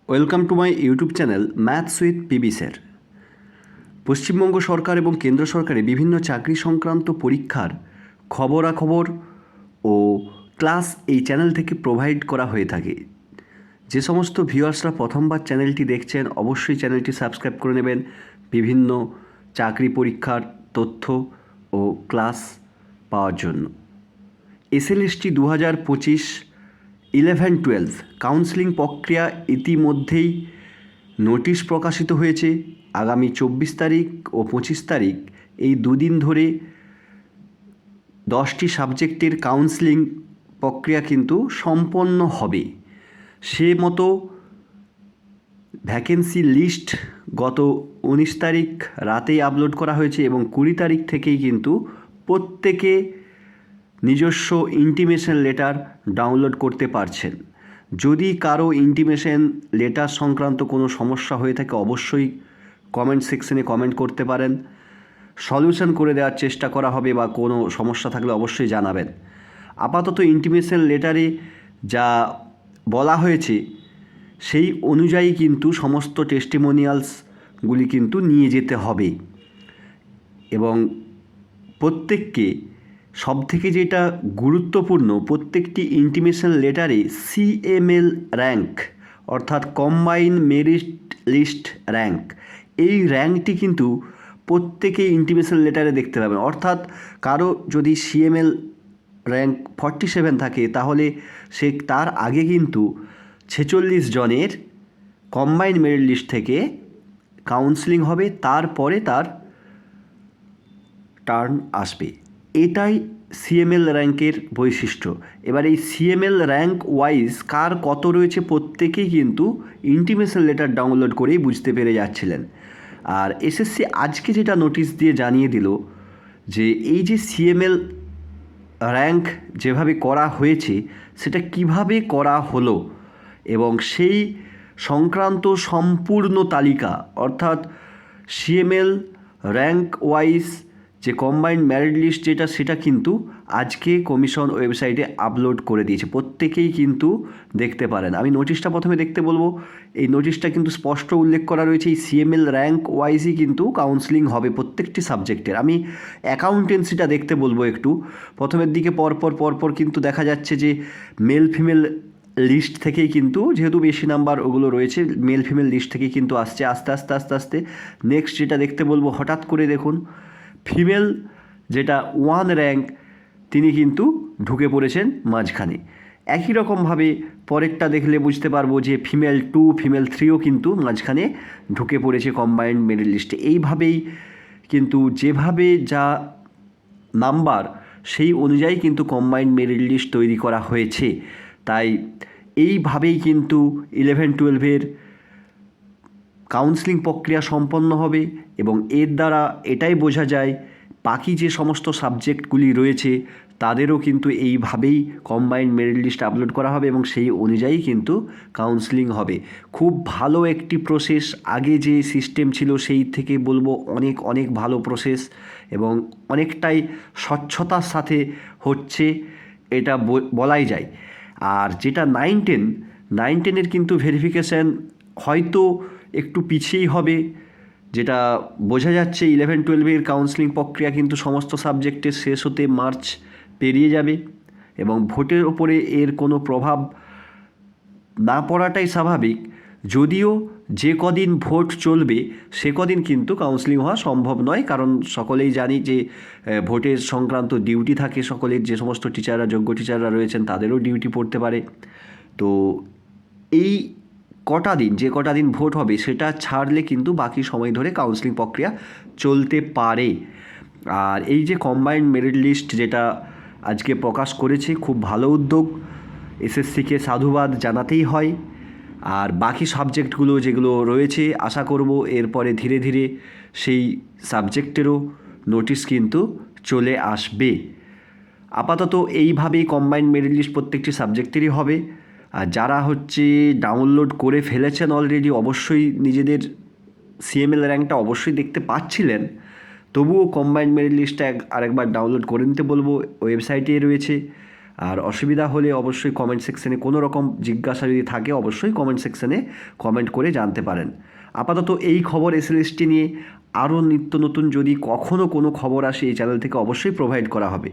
Welcome to my YouTube channel maths with PB sir. Paschimbanga সরকার এবং কেন্দ্র সরকারের বিভিন্ন চাকরি সংক্রান্ত পরীক্ষার খবরাখবর ও ক্লাস এই চ্যানেল থেকে প্রোভাইড করা হয়ে থাকে। যে সমস্ত ভিউয়ার্সরা প্রথমবার চ্যানেলটি দেখছেন অবশ্যই চ্যানেলটি সাবস্ক্রাইব করে নেবেন বিভিন্ন চাকরি পরীক্ষার তথ্য ও ক্লাস পাওয়ার জন্য। এসএলএসটি 2025 11-12 কাউন্সেলিং প্রক্রিয়া ইতিমধ্যেই নোটিশ প্রকাশিত হয়েছে। আগামী 24 তারিখ ও 25 তারিখ এই দুদিন ধরে 10টি সাবজেক্টের কাউন্সেলিং প্রক্রিয়া কিন্তু সম্পন্ন হবে। সে মতো ভ্যাকেন্সি লিস্ট গত 19 তারিখ রাতেই আপলোড করা হয়েছে এবং 20 তারিখ থেকেই কিন্তু প্রত্যেকে নিজস্ব ইন্টিমেশন লেটার ডাউনলোড করতে পারছেন। যদি কারো ইন্টিমেশন লেটার সংক্রান্ত কোনো সমস্যা হয়ে থাকে অবশ্যই কমেন্ট সেকশনে কমেন্ট করতে পারেন, সলিউশন করে দেওয়ার চেষ্টা করা হবে বা কোনো সমস্যা থাকলে অবশ্যই জানাবেন। আপাতত ইন্টিমেশন লেটারে যা বলা হয়েছে সেই অনুযায়ী কিন্তু সমস্ত টেস্টিমোনিয়ালসগুলি কিন্তু নিয়ে যেতে হবে এবং প্রত্যেককে সবথেকে যেটা গুরুত্বপূর্ণ প্রত্যেকটি ইন্টিমেশন লেটারে সিএমএল র্যাঙ্ক অর্থাৎ কম্বাইন মেরিট লিস্ট র্যাঙ্ক, এই র্যাঙ্কটি কিন্তু প্রত্যেকে ইন্টিমেশন লেটারে দেখতে পাবেন। অর্থাৎ কারো যদি সিএমএল র্যাঙ্ক 47 থাকে তাহলে সে তার আগে কিন্তু 46 জনের কম্বাইন মেরিট লিস্ট থেকে কাউন্সেলিং হবে, তারপরে তার টার্ন আসবে। এটাই সিএমএল র্যাঙ্কের বৈশিষ্ট্য। এবার এই সিএমএল র্যাঙ্ক ওয়াইজ কার কত রয়েছে প্রত্যেকেই কিন্তু ইন্টিমেশন লেটার ডাউনলোড করেই বুঝতে পেরে যাচ্ছিলেন। আর এসএসসি আজকে যেটা নোটিশ দিয়ে জানিয়ে দিল যে এই যে সিএমএল র্যাঙ্ক যেভাবে করা হয়েছে সেটা কিভাবে করা হলো এবং সেই সংক্রান্ত সম্পূর্ণ তালিকা অর্থাৎ সিএমএল র্যাঙ্ক ওয়াইজ যে কম্বাইন্ড মেরিট লিস্ট যেটা সেটা কিন্তু আজকে কমিশন ওয়েবসাইটে আপলোড করে দিয়েছে, প্রত্যেকেই কিন্তু দেখতে পারেন। আমি নোটিশটা প্রথমে দেখতে বলবো। এই নোটিশটা কিন্তু স্পষ্ট উল্লেখ করা রয়েছে এই সিএমএল র্যাঙ্ক ওয়াইজই কিন্তু কাউন্সেলিং হবে প্রত্যেকটি সাবজেক্টের। আমি অ্যাকাউন্টেন্সিটা দেখতে বলবো একটু। প্রথমের দিকে পরপর কিন্তু দেখা যাচ্ছে যে মেল ফিমেল লিস্ট থেকেই কিন্তু যেহেতু বেশি নাম্বার ওগুলো রয়েছে মেল ফিমেল লিস্ট থেকেই কিন্তু আসছে আস্তে আস্তে। নেক্সট যেটা দেখতে বলবো, হঠাৎ করে দেখুন ফিমেল যেটা 1 র্যাঙ্ক তিনি কিন্তু ঢুকে পড়েছেন মাঝখানে। একই রকমভাবে পরেরটা দেখলে বুঝতে পারবো যে ফিমেল 2 ফিমেল 3ও কিন্তু মাঝখানে ঢুকে পড়েছে কম্বাইন্ড মেরিট লিস্টে। এইভাবেই কিন্তু যেভাবে যা নাম্বার সেই অনুযায়ী কিন্তু কম্বাইন্ড মেরিট লিস্ট তৈরি করা হয়েছে। তাই এইভাবেই কিন্তু 11-12-এর কাউন্সেলিং প্রক্রিয়া সম্পন্ন হবে এবং এর দ্বারা এটাই বোঝা যায় বাকি যে সমস্ত সাবজেক্টগুলি রয়েছে তাদেরও কিন্তু এইভাবেই কম্বাইন্ড মেরিট লিস্ট আপলোড করা হবে এবং সেই অনুযায়ী কিন্তু কাউন্সেলিং হবে। খুব ভালো একটি প্রসেস, আগে যে সিস্টেম ছিল সেই থেকে বলবো অনেক ভালো প্রসেস এবং অনেকটাই স্বচ্ছতার সাথে হচ্ছে এটা বলাই যায়। আর যেটা 9-10-এর কিন্তু ভেরিফিকেশান হয়তো একটু পিছিয়েই হবে, যেটা বোঝা যাচ্ছে 11-12-এর কাউন্সেলিং প্রক্রিয়া কিন্তু সমস্ত সাবজেক্টের শেষ হতে মার্চ পেরিয়ে যাবে এবং ভোটের ওপরে এর কোনো প্রভাব না পড়াটাই স্বাভাবিক। যদিও যে কদিন ভোট চলবে সে কদিন কিন্তু কাউন্সেলিং হওয়া সম্ভব নয়, কারণ সকলেই জানি যে ভোটের সংক্রান্ত ডিউটি থাকে সকলের, যে সমস্ত টিচাররা যোগ্য টিচাররা রয়েছেন তাদেরও ডিউটি পড়তে পারে। তো এই যে কটা দিন ভোট হবে সেটা ছাড়লে কিন্তু বাকি সময় ধরে কাউন্সেলিং প্রক্রিয়া চলতে পারে। আর এই যে কম্বাইন্ড মেরিট লিস্ট যেটা আজকে প্রকাশ করেছে খুব ভালো উদ্যোগ, এসএসসিকে সাধুবাদ জানাতেই হয়। আর বাকি সাবজেক্টগুলো যেগুলো রয়েছে আশা করব এরপরে ধীরে ধীরে সেই সাবজেক্টেরও নোটিশ কিন্তু চলে আসবে। আপাতত এইভাবেই কম্বাইন্ড মেরিট লিস্ট প্রত্যেকটি সাবজেক্টেরই হবে। আর যারা ডাউনলোড করে ফেলেছেন অলরেডি অবশ্যই নিজেদের সিএমএল র্যাঙ্কটা অবশ্যই দেখতে পাচ্ছিলেন, তবুও কম্বাইন্ড মেরিট লিস্টটা আরেকবার ডাউনলোড করে নিতে বলবো, ওয়েবসাইটে রয়েছে। আর অসুবিধা হলে অবশ্যই কমেন্ট সেকশনে কোনো রকম জিজ্ঞাসা যদি থাকে অবশ্যই কমেন্ট সেকশনে কমেন্ট করে জানতে পারেন। আপাতত এই খবর এসএলএসটি নিয়ে আরও নিত্য নতুন যদি কখনও কোনো খবর আসে এই চ্যানেল থেকে অবশ্যই প্রোভাইড করা হবে।